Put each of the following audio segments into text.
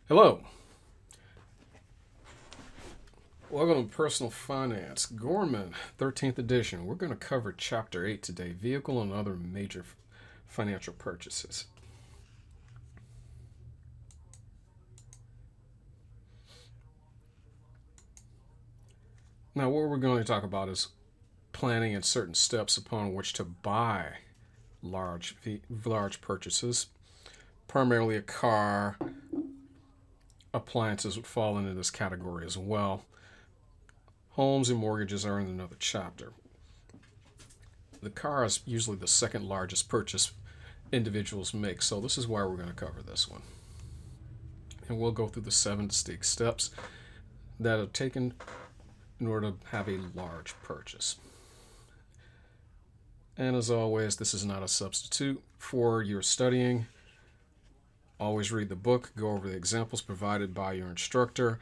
Hello, welcome to Personal Finance, Gorman, 13th edition. We're going to cover Chapter 8 today, Vehicle and Other Major Financial Purchases. Now, what we're going to talk about is planning and certain steps upon which to buy large purchases. Primarily a car, appliances would fall into this category as well. Homes and mortgages are in another chapter. The car is usually the second largest purchase individuals make, so this is why we're going to cover this one. And we'll go through the 7 distinct steps that are taken in order to have a large purchase. And as always, this is not a substitute for your studying. Always read the book, go over the examples provided by your instructor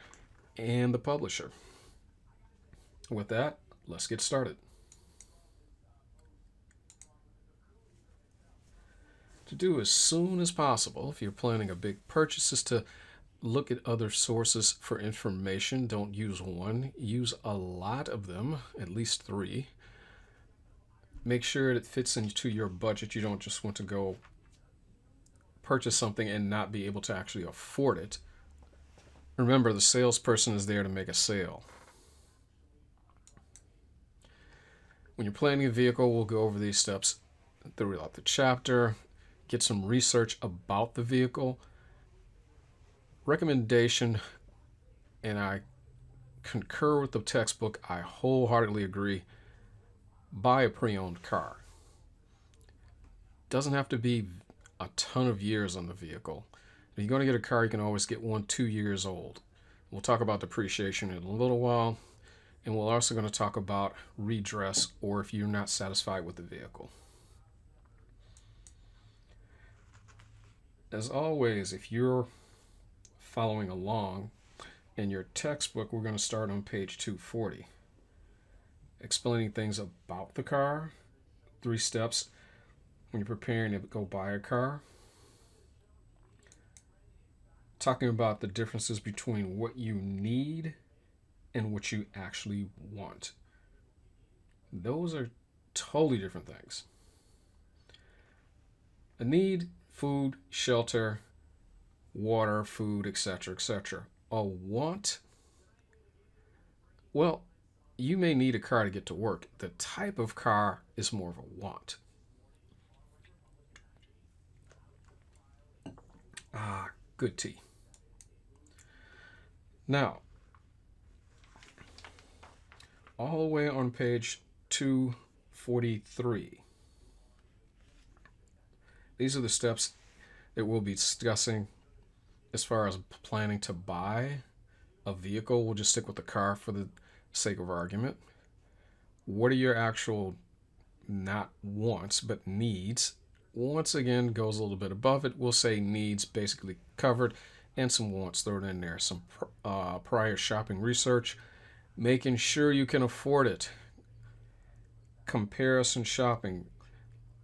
and the publisher. With that, let's get started. To do as soon as possible, if you're planning a big purchase, is to look at other sources for information. Don't use one, use a lot of them, at least 3. Make sure it fits into your budget. You don't just want to go purchase something and not be able to actually afford it. Remember, the salesperson is there to make a sale. When you're planning a vehicle, we'll go over these steps throughout the chapter. Get some research about the vehicle. Recommendation, and I concur with the textbook, I wholeheartedly agree, buy a pre-owned car. Doesn't have to be a ton of years on the vehicle. If you're going to get a car, you can always get one 2 years old. We'll talk about depreciation in a little while, and we're also going to talk about redress or if you're not satisfied with the vehicle. As always, if you're following along in your textbook, we're going to start on page 240. Explaining things about the car, 3 steps when you're preparing to go buy a car. Talking about the differences between what you need and what you actually want. Those are totally different things. A need, food, shelter, water, food, etc., etc. A want, well, you may need a car to get to work. The type of car is more of a want. Good tea. Now, all the way on page 243. These are the steps that we'll be discussing as far as planning to buy a vehicle. We'll just stick with the car for the sake of argument. What are your actual, not wants, but needs? Once again, goes a little bit above it. We'll say needs basically covered, and some wants thrown in there. Some prior shopping research, making sure you can afford it. Comparison shopping.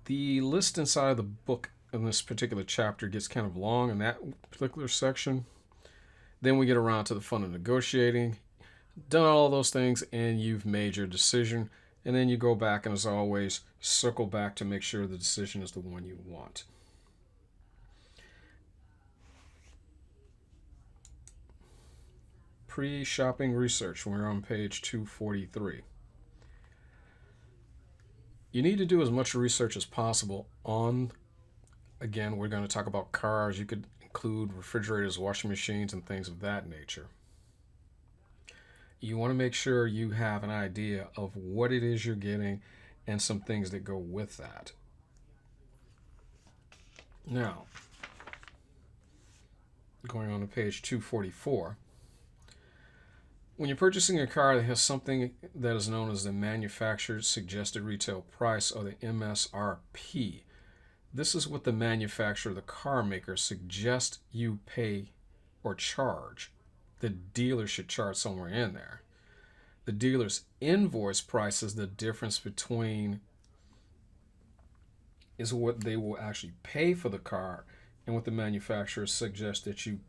The list inside of the book in this particular chapter gets kind of long in that particular section. Then we get around to the fun of negotiating. Done all of those things and you've made your decision. And then you go back and, as always, circle back to make sure the decision is the one you want. Pre-shopping research. We're on page 243. You need to do as much research as possible on, again, we're going to talk about cars. You could include refrigerators, washing machines, and things of that nature. You want to make sure you have an idea of what it is you're getting and some things that go with that. Now, going on to page 244. When you're purchasing a car that has something that is known as the manufacturer's suggested retail price, or the MSRP, this is what the manufacturer, the car maker, suggests you pay or charge. The dealer should charge somewhere in there. The dealer's invoice price is the difference between is what they will actually pay for the car and what the manufacturer suggests that you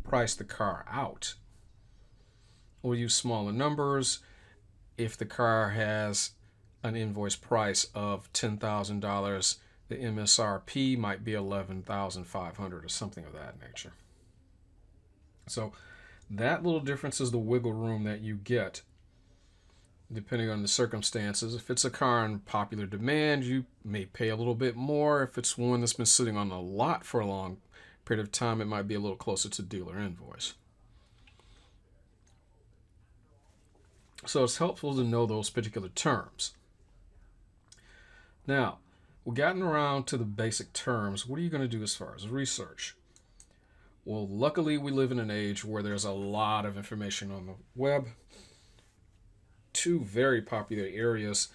price the car out. We'll use smaller numbers. If the car has an invoice price of $10,000, the MSRP might be $11,500 or something of that nature. So that little difference is the wiggle room that you get depending on the circumstances. If it's a car in popular demand, you may pay a little bit more. If it's one that's been sitting on the lot for a long period of time, it might be a little closer to dealer invoice. So it's helpful to know those particular terms. Now, we've gotten around to the basic terms. What are you going to do as far as research? Well, luckily we live in an age where there's a lot of information on the web. Two very popular areas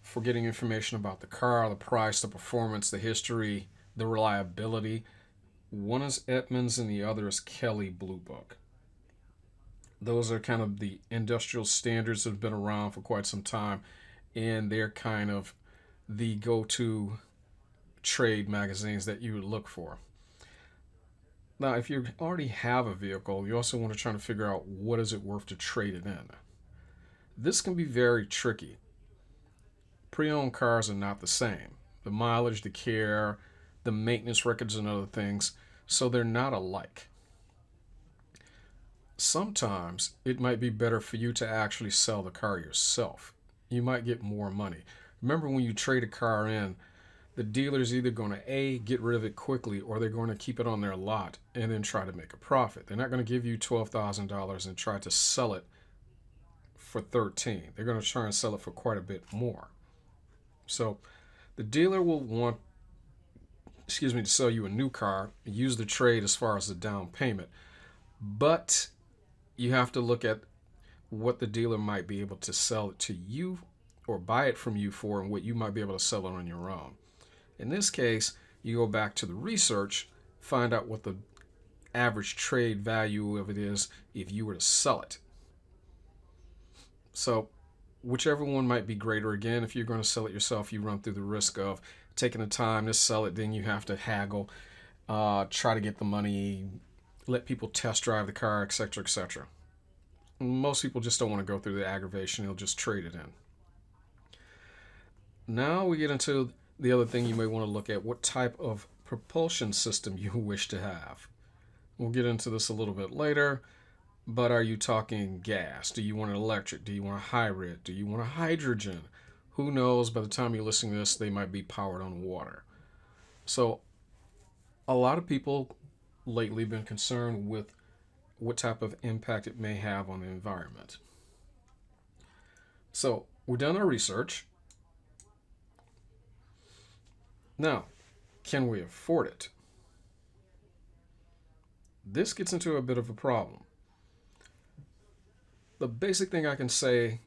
for getting information about the car: the price, the performance, the history, the reliability. One is Edmunds and the other is Kelley Blue Book. Those are kind of the industrial standards that have been around for quite some time, and they're kind of the go-to trade magazines that you would look for. Now, if you already have a vehicle, you also want to try to figure out what is it worth to trade it in. This can be very tricky. Pre-owned cars are not the same. The mileage, the care, the maintenance records, and other things, so they're not alike. Sometimes it might be better for you to actually sell the car yourself. You might get more money. Remember, when you trade a car in, the dealer's either going to A, get rid of it quickly, or they're going to keep it on their lot and then try to make a profit. They're not going to give you $12,000 and try to sell it for $13,000. They're going to try and sell it for quite a bit more. So the dealer will want, to sell you a new car, use the trade as far as the down payment. But you have to look at what the dealer might be able to sell it to you or buy it from you for, and what you might be able to sell it on your own. In this case, you go back to the research, find out what the average trade value of it is if you were to sell it. So whichever one might be greater. Again, if you're going to sell it yourself, you run through the risk of taking the time to sell it. Then you have to haggle, try to get the money, let people test drive the car, etc., etc. Most people just don't want to go through the aggravation. They'll just trade it in. Now we get into the other thing you may want to look at: what type of propulsion system you wish to have. We'll get into this a little bit later, but are you talking gas? Do you want an electric? Do you want a hybrid? Do you want a hydrogen? Who knows? By the time you're listening to this, they might be powered on water. So a lot of people lately have been concerned with what type of impact it may have on the environment. So we've done our research. Now, can we afford it? This gets into a bit of a problem. The basic thing I can say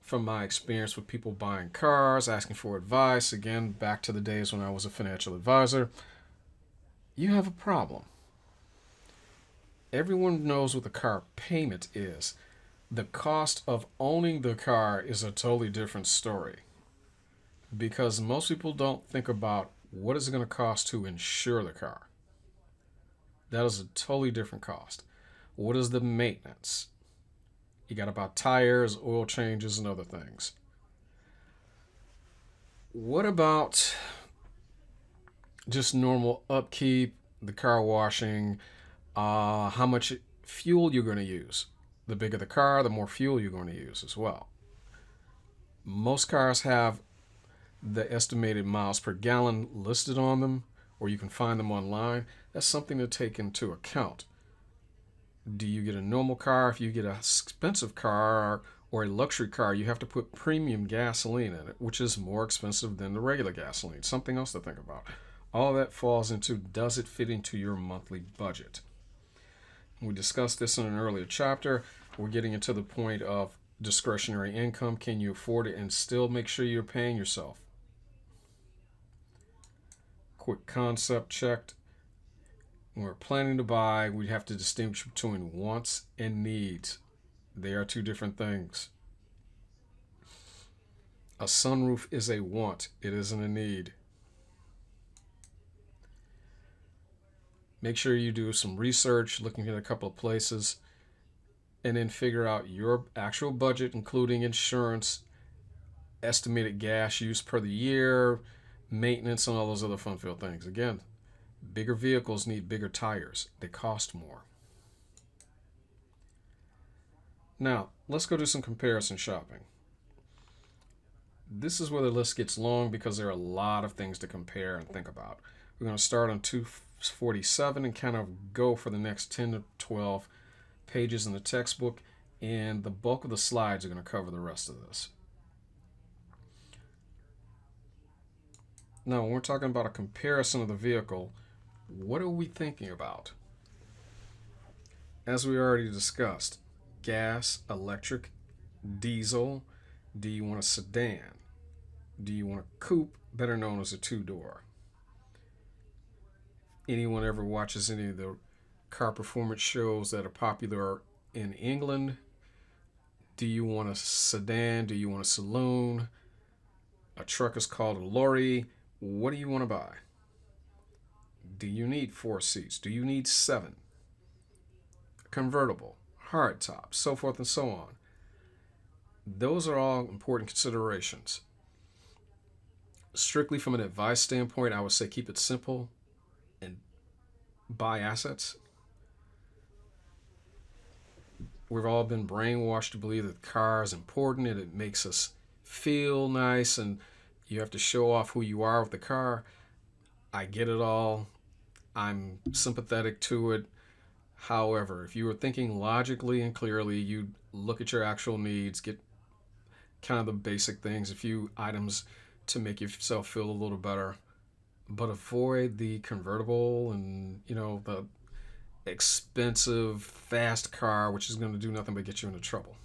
from my experience with people buying cars, asking for advice, again, back to the days when I was a financial advisor, you have a problem. Everyone knows what the car payment is. The cost of owning the car is a totally different story, because most people don't think about what is it going to cost to insure the car. That is a totally different cost. What is the maintenance? You got to buy tires, oil changes, and other things. What about just normal upkeep, the car washing, how much fuel you're going to use? The bigger the car, the more fuel you're going to use as well. Most cars have the estimated miles per gallon listed on them, or you can find them online. That's something to take into account. Do you get a normal car? If you get an expensive car or a luxury car, you have to put premium gasoline in it, which is more expensive than the regular gasoline. Something else to think about. All that falls into, does it fit into your monthly budget? We discussed this in an earlier chapter. We're getting into the point of discretionary income. Can you afford it and still make sure you're paying yourself? Quick concept checked. When we're planning to buy, we have to distinguish between wants and needs. They are two different things. A sunroof is a want. It isn't a need. Make sure you do some research, looking at a couple of places, and then figure out your actual budget, including insurance, estimated gas use per the year, maintenance, and all those other fun filled things. Again, bigger vehicles need bigger tires, they cost more. Now, let's go do some comparison shopping. This is where the list gets long because there are a lot of things to compare and think about. We're going to start on 247 and kind of go for the next 10 to 12 pages in the textbook, and the bulk of the slides are going to cover the rest of this. Now, when we're talking about a comparison of the vehicle, what are we thinking about? As we already discussed, gas, electric, diesel. Do you want a sedan? Do you want a coupe, better known as a two-door? Anyone ever watches any of the car performance shows that are popular in England? Do you want a sedan? Do you want a saloon? A truck is called a lorry. What do you want to buy? Do you need 4 seats? Do you need 7? Convertible, hardtop, so forth and so on. Those are all important considerations. Strictly from an advice standpoint, I would say keep it simple and buy assets. We've all been brainwashed to believe that the car is important and it makes us feel nice and you have to show off who you are with the car. I get it all. I'm sympathetic to it. However, if you were thinking logically and clearly, you'd look at your actual needs, get kind of the basic things, a few items to make yourself feel a little better, but avoid the convertible and, the expensive fast car, which is going to do nothing but get you into trouble.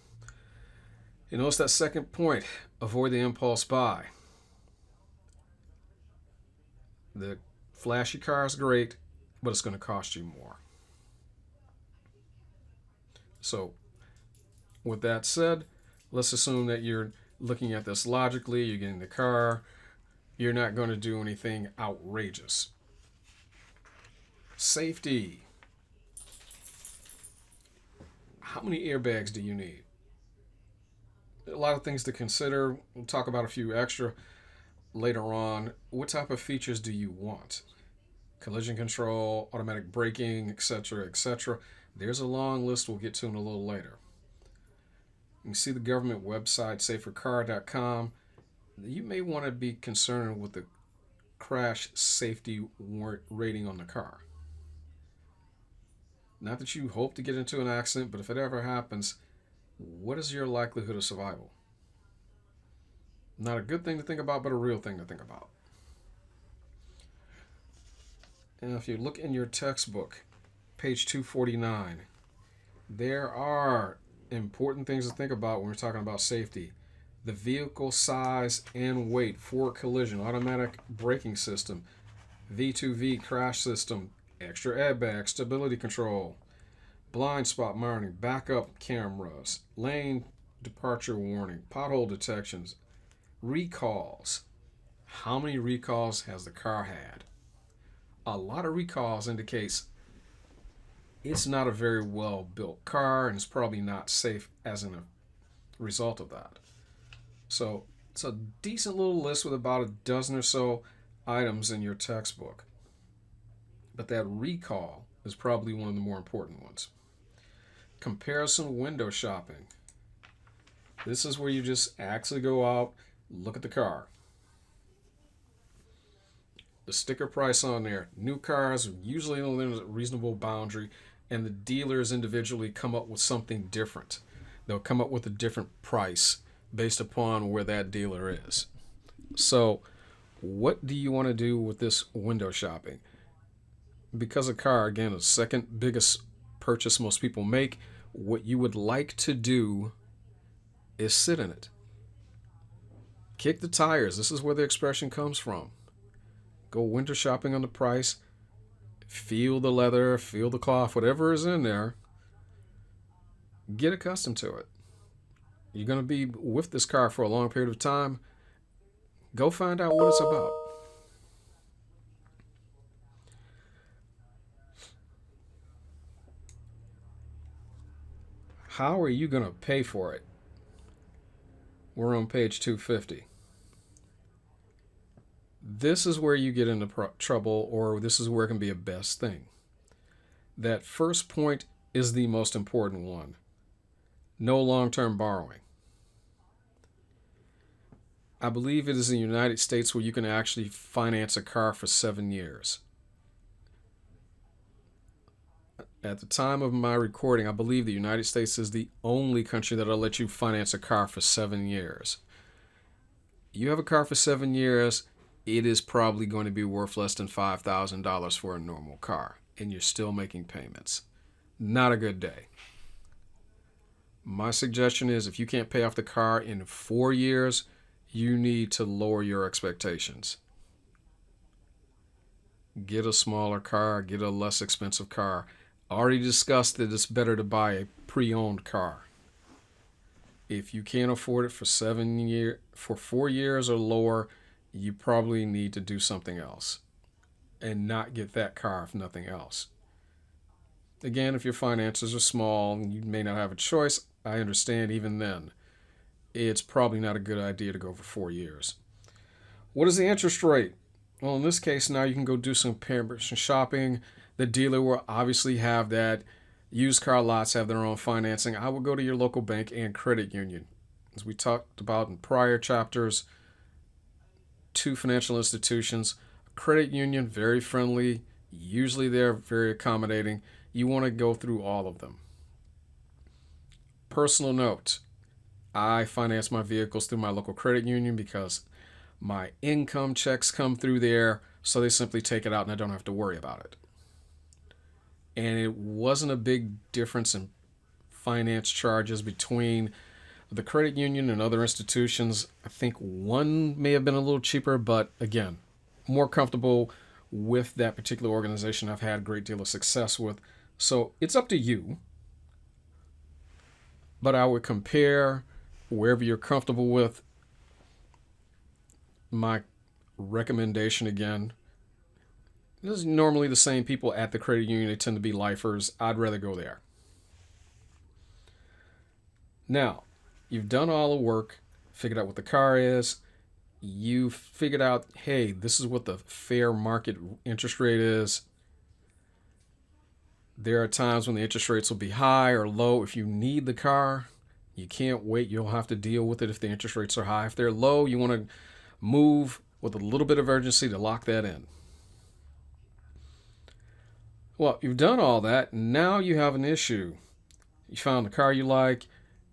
You notice that second point, avoid the impulse buy. The flashy car is great, but it's going to cost you more. So, with that said, let's assume that you're looking at this logically, you're getting the car, you're not going to do anything outrageous. Safety. How many airbags do you need? A lot of things to consider. We'll talk about a few extra later on. What type of features do you want? Collision control, automatic braking, etc., etc. There's a long list we'll get to in a little later. You see the government website, safercar.com. You may want to be concerned with the crash safety rating on the car. Not that you hope to get into an accident, but if it ever happens, what is your likelihood of survival? Not a good thing to think about, but a real thing to think about. And if you look in your textbook, page 249, there are important things to think about when we're talking about safety. The vehicle size and weight for collision, automatic braking system, V2V crash system, extra airbag, stability control, blind spot monitoring, backup cameras, lane departure warning, pothole detections, recalls. How many recalls has the car had? A lot of recalls indicates it's not a very well built car and it's probably not safe as a result of that. So it's a decent little list with about a dozen or so items in your textbook. But that recall is probably one of the more important ones. Comparison window shopping. This is where you just actually go out, look at the car. The sticker price on there. New cars usually within a reasonable boundary, and the dealers individually come up with something different. They'll come up with a different price based upon where that dealer is. So, what do you want to do with this window shopping? Because a car, again, is the second biggest purchase most people make, what you would like to do is sit in it. Kick the tires. This is where the expression comes from. Go window shopping on the price. Feel the leather, feel the cloth, whatever is in there. Get accustomed to it. You're going to be with this car for a long period of time. Go find out what it's about. How are you going to pay for it? We're on page 250. This is where you get into trouble, or this is where it can be a best thing. That first point is the most important one. No long-term borrowing. I believe it is in the United States where you can actually finance a car for 7 years. At the time of my recording, I believe the United States is the only country that'll let you finance a car for 7 years. You have a car for 7 years, it is probably going to be worth less than $5,000 for a normal car, and you're still making payments. Not a good day. My suggestion is if you can't pay off the car in 4 years, you need to lower your expectations. Get a smaller car, get a less expensive car. I already discussed that it's better to buy a pre-owned car. If you can't afford it for 4 years or lower, you probably need to do something else and not get that car if nothing else. Again, if your finances are small and you may not have a choice, I understand even then. It's probably not a good idea to go for 4 years. What is the interest rate? Well, in this case, now you can go do some comparison shopping. The dealer will obviously have that. Used car lots have their own financing. I would go to your local bank and credit union. As we talked about in prior chapters, 2 financial institutions. Credit union, very friendly. Usually they're very accommodating. You want to go through all of them. Personal note, I finance my vehicles through my local credit union because my income checks come through there, so they simply take it out and I don't have to worry about it. And it wasn't a big difference in finance charges between the credit union and other institutions. I think one may have been a little cheaper, but again, more comfortable with that particular organization I've had a great deal of success with. So it's up to you. But I would compare wherever you're comfortable with. My recommendation again, this is normally the same people at the credit union. They tend to be lifers. I'd rather go there. Now, you've done all the work, figured out what the car is. You figured out, hey, this is what the fair market interest rate is. There are times when the interest rates will be high or low. If you need the car, you can't wait. You'll have to deal with it if the interest rates are high. If they're low, you want to move with a little bit of urgency to lock that in. Well, you've done all that. Now you have an issue. You found the car you like.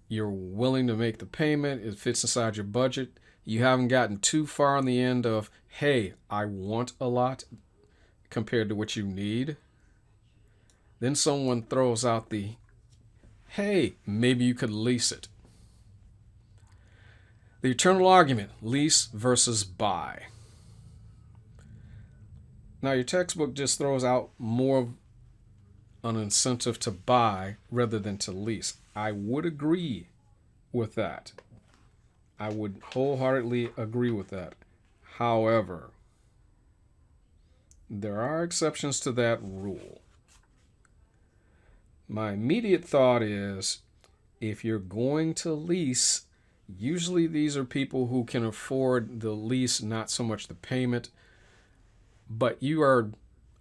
You're willing to make the payment. It fits inside your budget. You haven't gotten too far on the end of, hey, I want a lot compared to what you need. Then someone throws out the, hey, maybe you could lease it. The eternal argument, lease versus buy. Now, your textbook just throws out more of an incentive to buy rather than to lease. I would agree with that. I would wholeheartedly agree with that. However, there are exceptions to that rule. My immediate thought is, if you're going to lease, usually these are people who can afford the lease, not so much the payment. But you're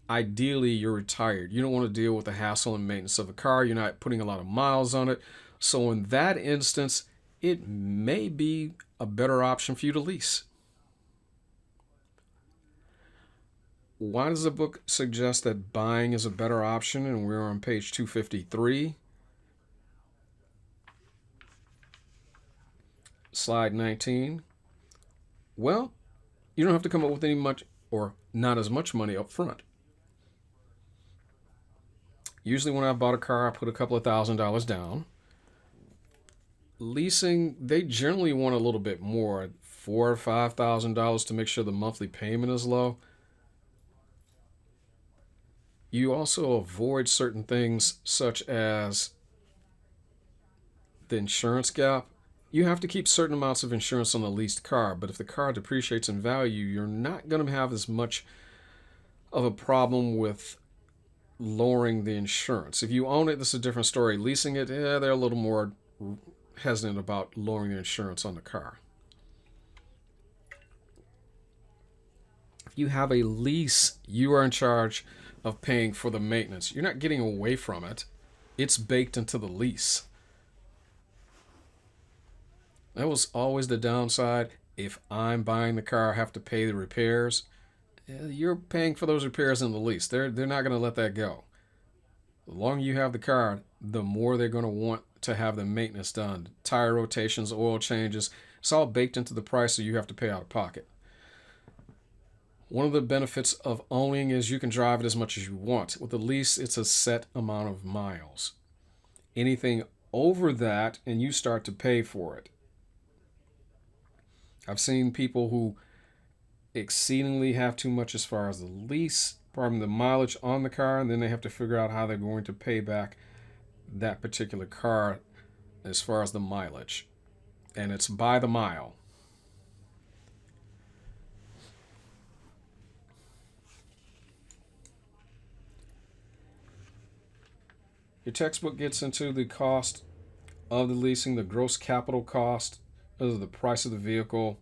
retired. You don't want to deal with the hassle and maintenance of a car. You're not putting a lot of miles on it. So in that instance, it may be a better option for you to lease. Why does the book suggest that buying is a better option? And we're on page 253. Slide 19. Well, you don't have to come up with any much or not as much money up front. Usually when I bought a car, I put a couple of $1,000s down. Leasing, they generally want a little bit more, $4,000 or $5,000 to make sure the monthly payment is low. You also avoid certain things such as the insurance gap. You have to keep certain amounts of insurance on the leased car, but if the car depreciates in value, you're not going to have as much of a problem with lowering the insurance. If you own it, this is a different story. Leasing it, yeah, they're a little more hesitant about lowering the insurance on the car. If you have a lease, you are in charge of paying for the maintenance. You're not getting away from it. It's baked into the lease. That was always the downside. If I'm buying the car, I have to pay the repairs. You're paying for those repairs in the lease. They're not going to let that go. The longer you have the car, the more they're going to want to have the maintenance done. Tire rotations, oil changes. It's all baked into the price, so you have to pay out of pocket. One of the benefits of owning is you can drive it as much as you want. With a lease, it's a set amount of miles. Anything over that, and you start to pay for it. I've seen people who exceedingly have too much as far as the lease, the mileage on the car, and then they have to figure out how they're going to pay back that particular car as far as the mileage. And it's by the mile. Your textbook gets into the cost of the leasing, the gross capital cost, the price of the vehicle,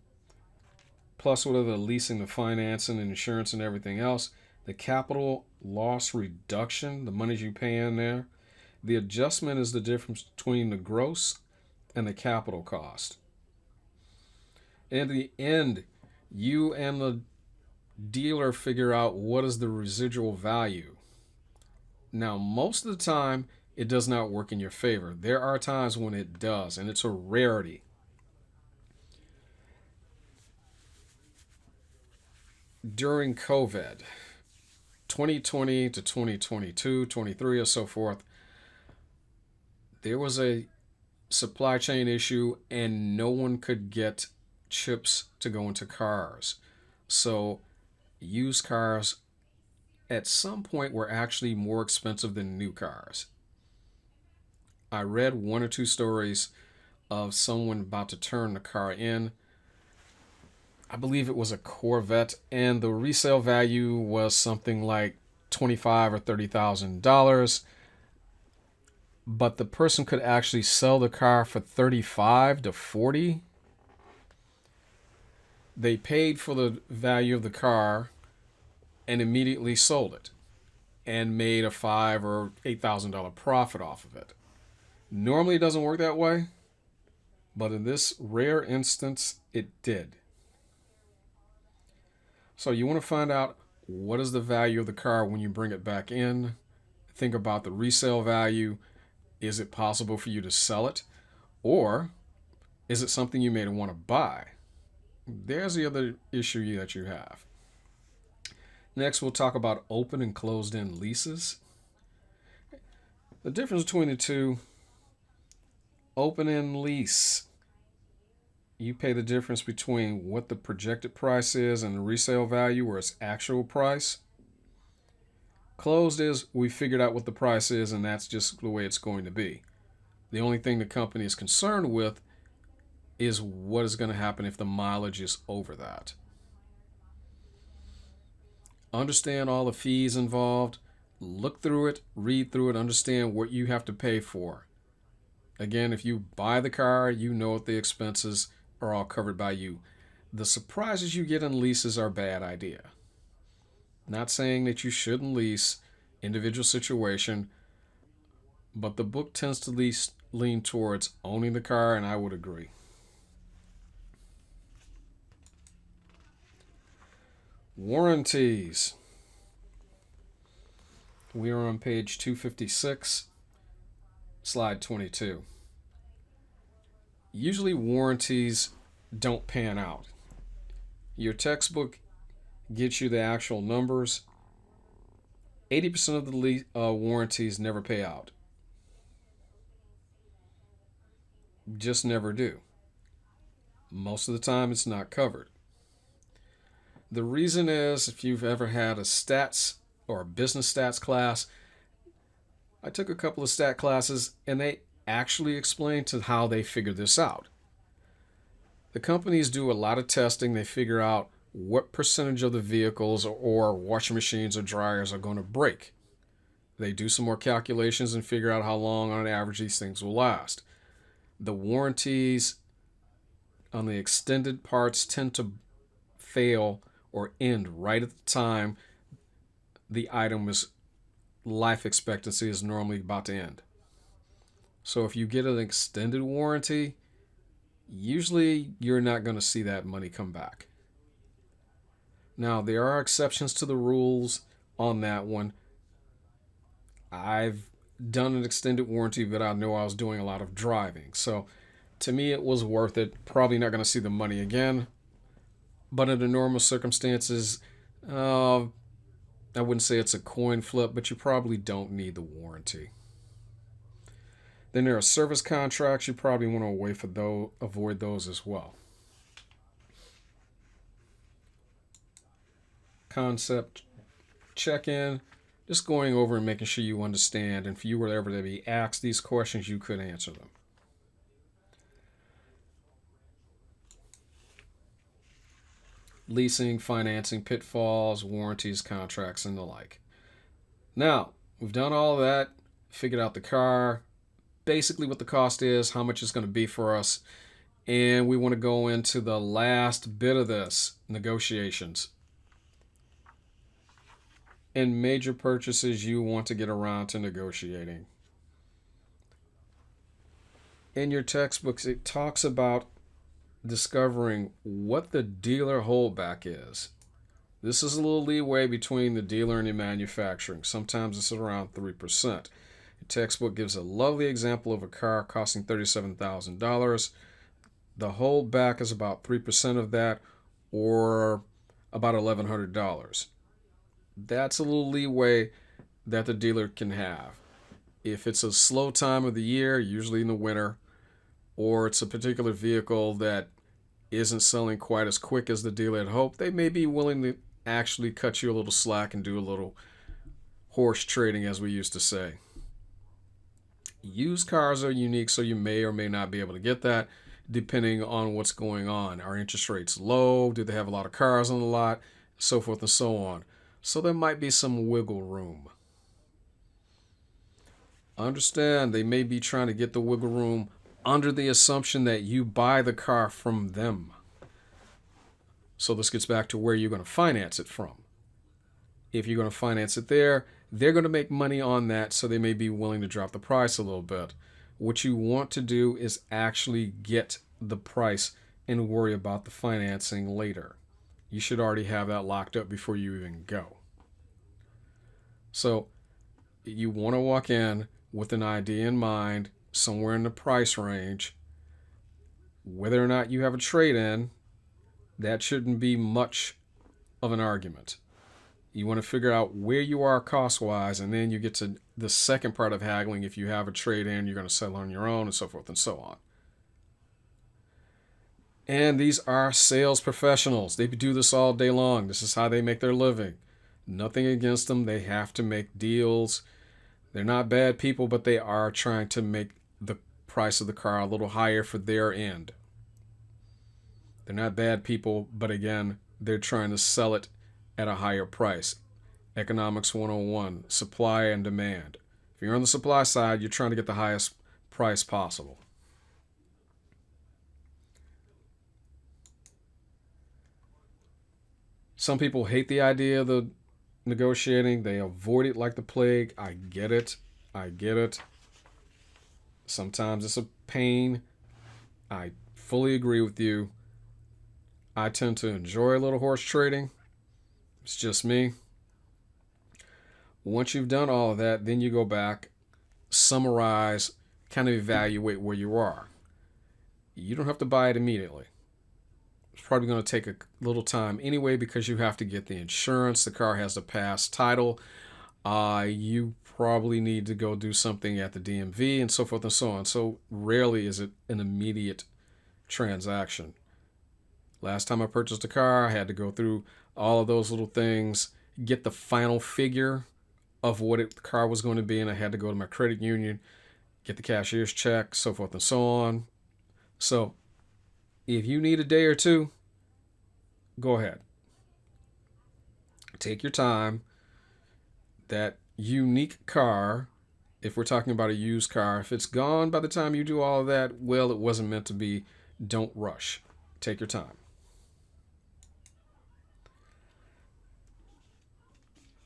plus whatever the leasing, the financing, and insurance, and everything else. The capital loss reduction, the money you pay in there. The adjustment is the difference between the gross and the capital cost. In the end, you and the dealer figure out what is the residual value. Now, most of the time, it does not work in your favor. There are times when it does, and it's a rarity. During COVID, 2020 to 2022, 23, or so forth, there was a supply chain issue and no one could get chips to go into cars. So used cars at some point were actually more expensive than new cars. I read one or two stories of someone about to turn the car in. I believe it was a Corvette, and the resale value was something like $25,000 or $30,000. But the person could actually sell the car for $35,000 to $40,000. They paid for the value of the car and immediately sold it and made a $5,000 or $8,000 profit off of it. Normally it doesn't work that way, but in this rare instance, it did. So you want to find out what is the value of the car when you bring it back in. Think about the resale value. Is it possible for you to sell it? Or is it something you may want to buy? There's the other issue that you have. Next, we'll talk about open and closed-end leases. The difference between the two, open-end lease, you pay the difference between what the projected price is and the resale value or its actual price. Closed is we figured out what the price is and that's just the way it's going to be. The only thing the company is concerned with is what is going to happen if the mileage is over that. Understand all the fees involved. Look through it, read through it, understand what you have to pay for. Again, if you buy the car, you know what the expenses are all covered by you. The surprises you get in leases are a bad idea. Not saying that you shouldn't lease, individual situation, but the book tends to lean towards owning the car, and I would agree. Warranties. We are on page 256, slide 22. Usually warranties don't pan out. Your textbook gets you the actual numbers. 80% of the warranties never pay out. Just never do. Most of the time it's not covered. The reason is, if you've ever had a stats or a business stats class, I took a couple of stat classes and they actually explain to how they figure this out. The companies do a lot of testing. They figure out what percentage of the vehicles or washing machines or dryers are going to break. They do some more calculations and figure out how long on an average these things will last. The warranties on the extended parts tend to fail or end right at the time the item is life expectancy is normally about to end. So if you get an extended warranty, usually you're not going to see that money come back. Now, there are exceptions to the rules on that one. I've done an extended warranty, but I know I was doing a lot of driving. So to me, it was worth it. Probably not going to see the money again. But under normal circumstances, I wouldn't say it's a coin flip, but you probably don't need the warranty. Then there are service contracts. You probably want to avoid those as well. Concept check-in, just going over and making sure you understand. And if you were ever to be asked these questions, you could answer them. Leasing, financing, pitfalls, warranties, contracts, and the like. Now, we've done all of that, figured out the car, basically what the cost is, how much it's going to be for us, and we want to go into the last bit of this, negotiations. In major purchases, you want to get around to negotiating. In your textbooks, it talks about discovering what the dealer holdback is. This is a little leeway between the dealer and the manufacturing. Sometimes it's around 3%. Your textbook gives a lovely example of a car costing $37,000. The holdback is about 3% of that, or about $1,100. That's a little leeway that the dealer can have. If it's a slow time of the year, usually in the winter, or it's a particular vehicle that isn't selling quite as quick as the dealer had hoped, they may be willing to actually cut you a little slack and do a little horse trading, as we used to say. Used cars are unique, so you may or may not be able to get that depending on what's going on. Are interest rates low? Do they have a lot of cars on the lot? So forth and so on. So there might be some wiggle room. Understand, they may be trying to get the wiggle room under the assumption that you buy the car from them. So this gets back to where you're going to finance it from. If you're going to finance it there, they're going to make money on that, so they may be willing to drop the price a little bit. What you want to do is actually get the price and worry about the financing later. You should already have that locked up before you even go. So you want to walk in with an idea in mind, somewhere in the price range. Whether or not you have a trade-in, that shouldn't be much of an argument. You want to figure out where you are cost-wise, and then you get to the second part of haggling. If you have a trade-in, you're going to sell on your own, and so forth and so on. And these are sales professionals. They do this all day long. This is how they make their living. Nothing against them. They have to make deals. They're not bad people, but they are trying to make the price of the car a little higher for their end. They're not bad people, but again, they're trying to sell it at a higher price. Economics 101, supply and demand. If you're on the supply side, you're trying to get the highest price possible. Some people hate the idea of the negotiating. They avoid it like the plague. I get it. Sometimes it's a pain. I fully agree with you. I tend to enjoy a little horse trading. It's just me. Once you've done all of that, then you go back, summarize, kind of evaluate where you are. You don't have to buy it immediately. It's probably going to take a little time anyway, because you have to get the insurance. The car has to pass title. You probably need to go do something at the DMV and so forth and so on. So rarely is it an immediate transaction. Last time I purchased a car, I had to go through all of those little things, get the final figure of what the car was going to be, and I had to go to my credit union, get the cashier's check, so forth and so on. So if you need a day or two, go ahead. Take your time. That unique car, if we're talking about a used car, if it's gone by the time you do all of that, well, it wasn't meant to be. Don't rush. Take your time.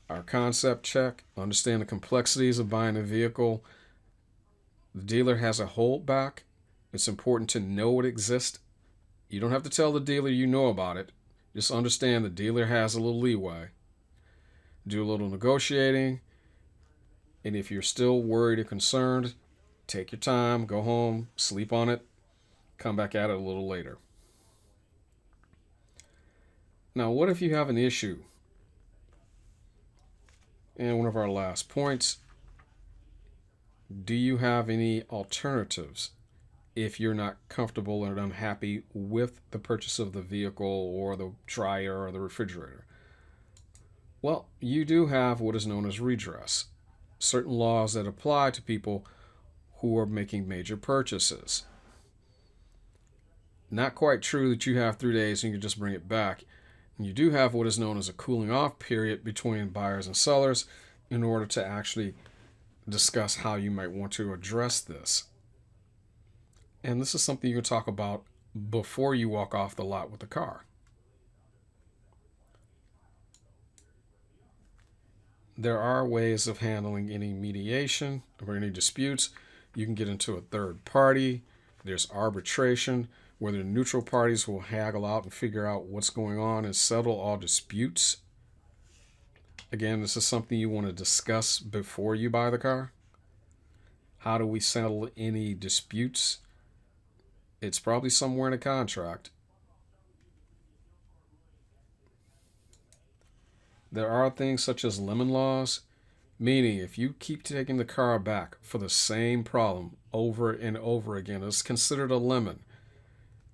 Our concept check, understand the complexities of buying a vehicle. The dealer has a holdback. It's important to know it exists. You don't have to tell the dealer you know about it. Just understand the dealer has a little leeway. Do a little negotiating. And if you're still worried or concerned, take your time, go home, sleep on it, come back at it a little later. Now, what if you have an issue? And one of our last points, do you have any alternatives if you're not comfortable and unhappy with the purchase of the vehicle or the dryer or the refrigerator? Well, you do have what is known as redress, certain laws that apply to people who are making major purchases. Not quite true that you have 3 days and you can just bring it back. And you do have what is known as a cooling off period between buyers and sellers in order to actually discuss how you might want to address this. And this is something you can talk about before you walk off the lot with the car. There are ways of handling any mediation or any disputes. You can get into a third party. There's arbitration, where the neutral parties will haggle out and figure out what's going on and settle all disputes. Again, this is something you want to discuss before you buy the car. How do we settle any disputes? It's probably somewhere in a contract. There are things such as lemon laws, meaning if you keep taking the car back for the same problem over and over again, it's considered a lemon.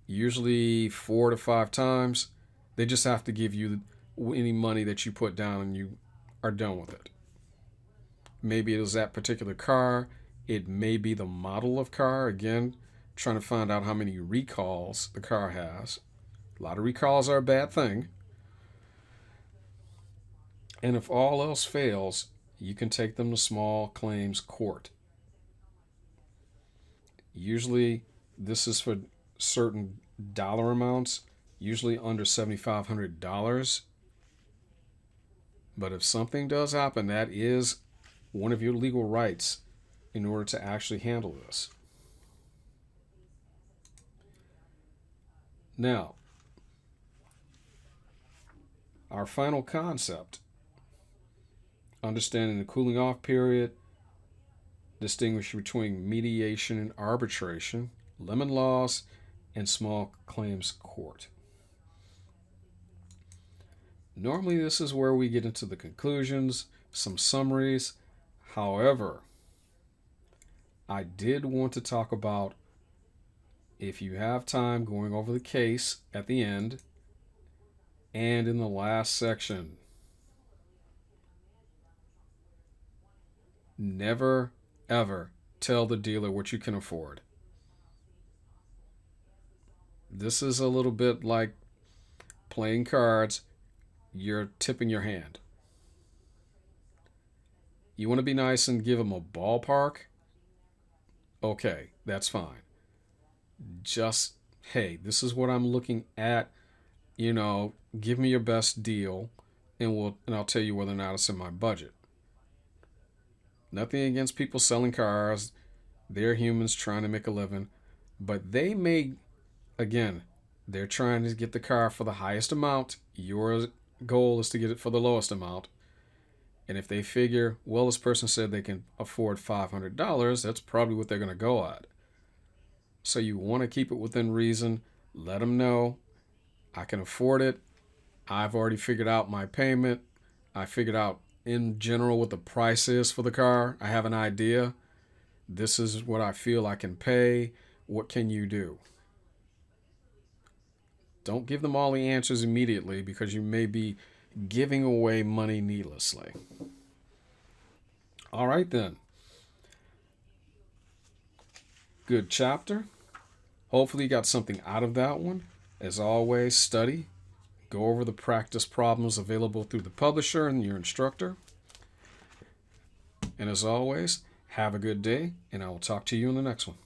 Usually 4 to 5 times, they just have to give you any money that you put down and you are done with it. Maybe it was that particular car. It may be the model of car. Again, trying to find out how many recalls the car has. A lot of recalls are a bad thing. And if all else fails, you can take them to small claims court. Usually, this is for certain dollar amounts, usually under $7,500. But if something does happen, that is one of your legal rights in order to actually handle this. Now, our final concept, understanding the cooling off period, distinguish between mediation and arbitration, lemon laws, and small claims court. Normally, this is where we get into the conclusions, some summaries. However, I did want to talk about, if you have time, going over the case at the end and in the last section. Never, ever tell the dealer what you can afford. This is a little bit like playing cards. You're tipping your hand. You want to be nice and give them a ballpark? Okay, that's fine. Just, hey, this is what I'm looking at. Give me your best deal, and I'll tell you whether or not it's in my budget. Nothing against people selling cars. They're humans trying to make a living. But they may, again, they're trying to get the car for the highest amount. Your goal is to get it for the lowest amount. And if they figure, well, this person said they can afford $500, that's probably what they're going to go at. So you want to keep it within reason. Let them know, I can afford it. I've already figured out my payment. I figured out in general what the price is for the car. I have an idea. This is what I feel I can pay. What can you do? Don't give them all the answers immediately, because you may be giving away money needlessly. All right then. Good chapter. Hopefully you got something out of that one. As always, study. Go over the practice problems available through the publisher and your instructor. And as always, have a good day, and I will talk to you in the next one.